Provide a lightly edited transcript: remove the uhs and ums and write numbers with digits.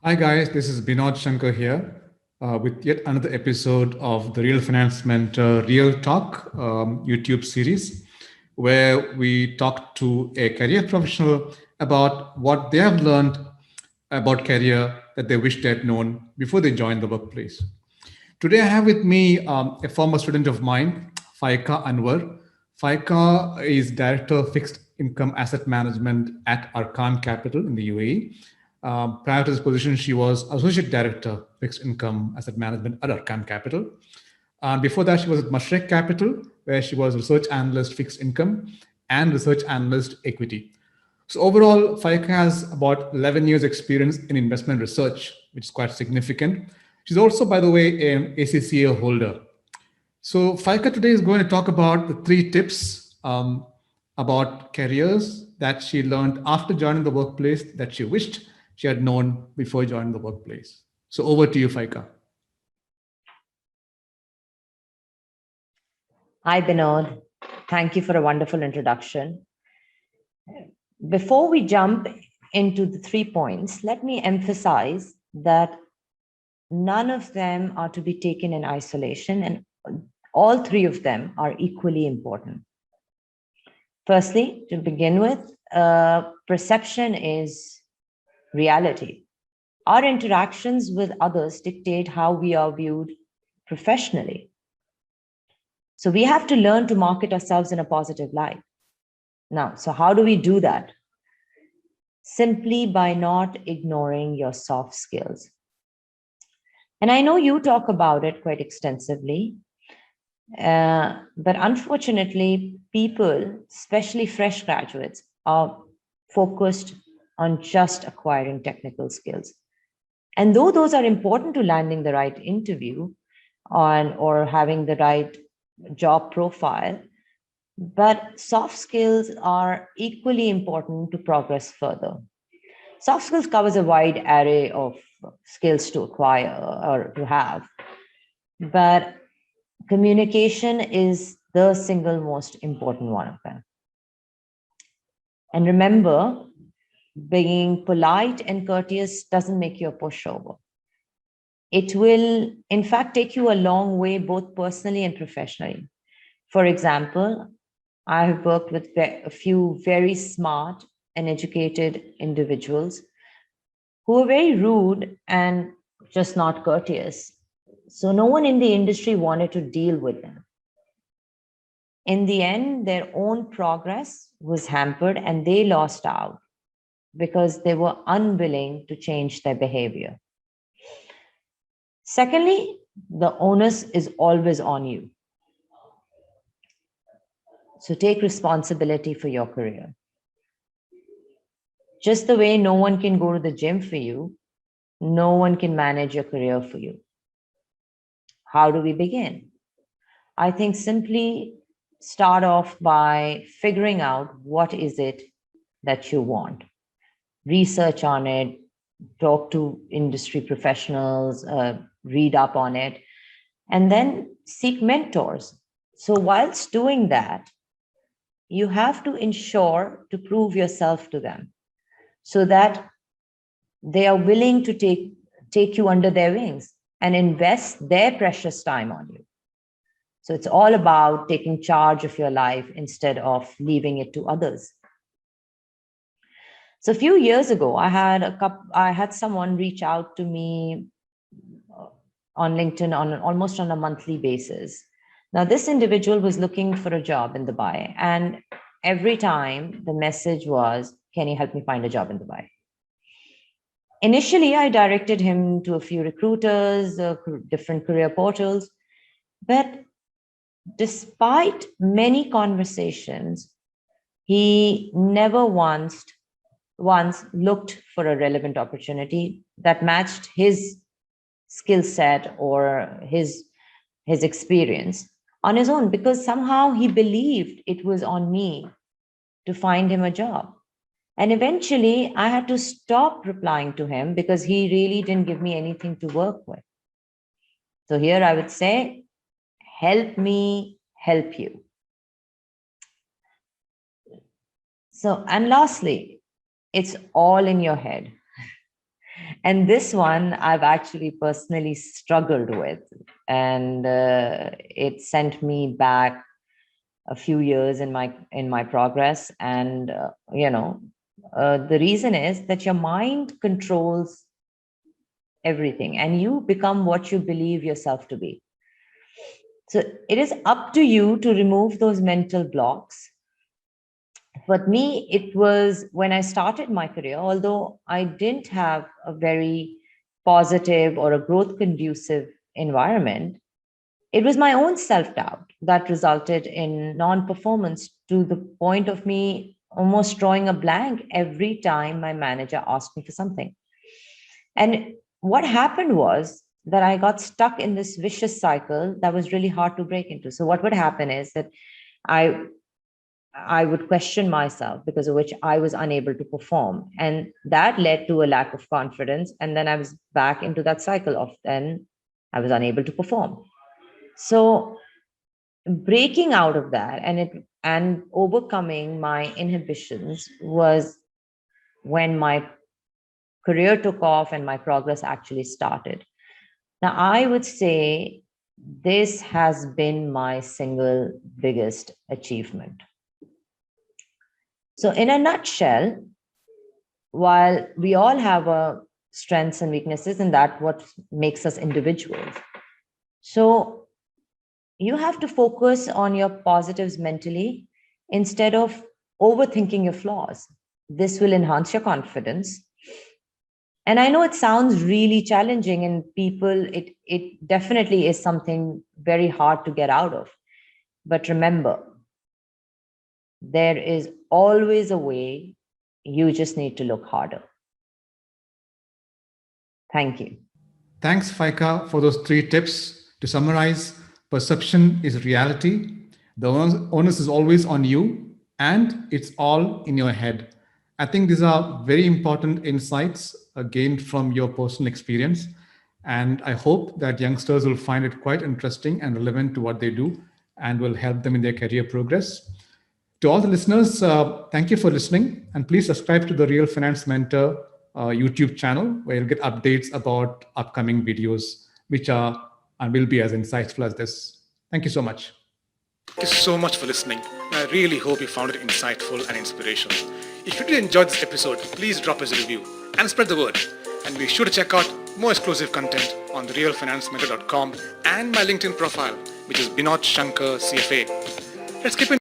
Hi guys, this is Binod Shankar here with yet another episode of the Real Finance Mentor Real Talk YouTube series, where we talk to a career professional about what they have learned about career that they wish they had known before they joined the workplace. Today I have with me a former student of mine, Faiqa Anwar. Faiqa is Director of Fixed Income Asset Management at Arkan Capital in the UAE. Prior to this position, she was Associate Director, Fixed Income Asset Management at Arkan Capital. Before that, she was at Mashreq Capital, where she was Research Analyst Fixed Income and Research Analyst Equity. So overall, Faiqa has about 11 years experience in investment research, which is quite significant. She's also, by the way, an ACCA holder. So Faiqa today is going to talk about the three tips about careers that she learned after joining the workplace that she wished she had known before joining the workplace. So over to you, Faiqa. Hi, Binod. Thank you for a wonderful introduction. Before we jump into the 3 points, let me emphasize that none of them are to be taken in isolation, and all 3 of them are equally important. Firstly, to begin with, perception is reality. Our interactions with others dictate how we are viewed professionally. So we have to learn to market ourselves in a positive light. Now, so how do we do that? Simply by not ignoring your soft skills. And I know you talk about it quite extensively, but unfortunately, people, especially fresh graduates, are focused on just acquiring technical skills. And though those are important to landing the right interview or having the right job profile, but soft skills are equally important to progress further. Soft skills covers a wide array of skills to acquire or to have, but communication is the single most important one of them. And remember, being polite and courteous doesn't make you a pushover. It will, in fact, take you a long way, both personally and professionally. For example, I have worked with a few very smart and educated individuals who are very rude and just not courteous. So no one in the industry wanted to deal with them. In the end, their own progress was hampered and they lost out because they were unwilling to change their behavior. Secondly, the onus is always on you. So take responsibility for your career. Just the way no one can go to the gym for you, no one can manage your career for you. How do we begin? I think simply start off by figuring out what is it that you want. Research on it, talk to industry professionals, read up on it, and then seek mentors. So whilst doing that, you have to ensure to prove yourself to them so that they are willing to take you under their wings and invest their precious time on you. So it's all about taking charge of your life instead of leaving it to others. So a few years ago, I had someone reach out to me on LinkedIn almost on a monthly basis. Now, this individual was looking for a job in Dubai, and every time the message was, "Can you help me find a job in Dubai?" Initially, I directed him to a few recruiters, different career portals, but despite many conversations, he never once looked for a relevant opportunity that matched his skill set or his experience on his own, because somehow he believed it was on me to find him a job. And eventually I had to stop replying to him because he really didn't give me anything to work with. So here I would say, help me help you. So, and lastly, it's all in your head. And this one I've actually personally struggled with, and it sent me back a few years in my progress. And the reason is that your mind controls everything, and you become what you believe yourself to be. So it is up to you to remove those mental blocks. For me, it was when I started my career, although I didn't have a very positive or a growth conducive environment, it was my own self doubt that resulted in non performance, to the point of me almost drawing a blank every time my manager asked me for something. And what happened was that I got stuck in this vicious cycle that was really hard to break into. So, what would happen is that I I would question myself, because of which I was unable to perform. And that led to a lack of confidence. And then I was back into that cycle of then I was unable to perform. So breaking out of that and overcoming my inhibitions was when my career took off and my progress actually started. Now, I would say this has been my single biggest achievement. So, in a nutshell, while we all have our strengths and weaknesses, and that what makes us individuals. So, you have to focus on your positives mentally instead of overthinking your flaws. This will enhance your confidence. And I know it sounds really challenging, and people, it definitely is something very hard to get out of. But remember, there is always a way. You just need to look harder. Thank you. Thanks, Faiqa, for those 3 tips. To summarize, perception is reality. The onus is always on you, and it's all in your head. I think these are very important insights gained from your personal experience. And I hope that youngsters will find it quite interesting and relevant to what they do and will help them in their career progress. To all the listeners, thank you for listening. And please subscribe to the Real Finance Mentor YouTube channel, where you'll get updates about upcoming videos, which are and will be as insightful as this. Thank you so much. Thank you so much for listening. I really hope you found it insightful and inspirational. If you did enjoy this episode, please drop us a review and spread the word. And be sure to check out more exclusive content on therealfinancementor.com and my LinkedIn profile, which is Binod Shankar CFA. Let's keep in